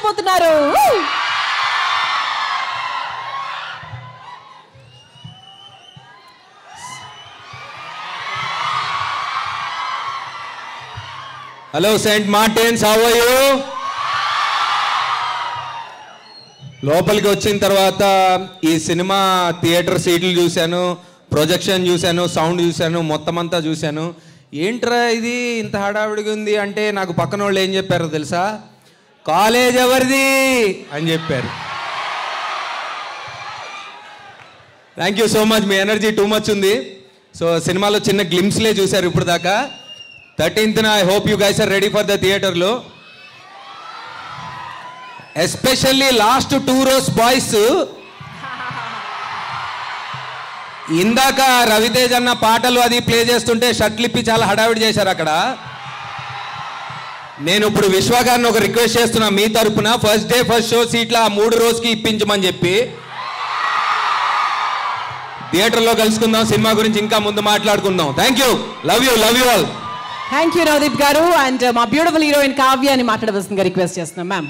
రాబోతున్నారు. Hello Saint Martin's, how are you? లోపలికి వచ్చిన తర్వాత ఈ సినిమా థియేటర్ సీట్లు చూశాను, ప్రొజెక్షన్ చూశాను, సౌండ్ చూశాను, మొత్తం అంతా చూశాను. ఏంట్రా ఇది ఇంత హడావిడిగా ఉంది అంటే నాకు పక్కన వాళ్ళు ఏం చెప్పారో తెలుసా? కాలేజ్ ఎవరిది అని చెప్పారు. Thank you so much. మీ ఎనర్జీ టూ మచ్ ఉంది. సో సినిమాలో చిన్న గ్లిమ్స్లే చూశారు ఇప్పుడు దాకా. 13th I hope you guys are ready for the థియేటర్లో. Especially last 2 rows boys. ఇందాక రవితేజ్ అన్న పాటలు అది ప్లే చేస్తుంటే షర్ట్లు ఇప్పి చాలా హడావిడి చేశారు అక్కడ. నేను ఇప్పుడు విశ్వ గారిని ఒక రిక్వెస్ట్ చేస్తున్నా మీ తరపున, ఫస్ట్ డే ఫస్ట్ షో సీట్ల 3 rows ఇప్పించమని చెప్పి. థియేటర్లో కలుసుకుందాం, సినిమా గురించి ఇంకా ముందు మాట్లాడుకుందాం. Thank you, love you all. Thank you Navdeep గారు. అండ్ మా బ్యూటిఫుల్ హీరోయిన్ కావ్య అని మాట్లాడవలసిందిగా రిక్వెస్ట్ చేస్తున్నాం మ్యామ్.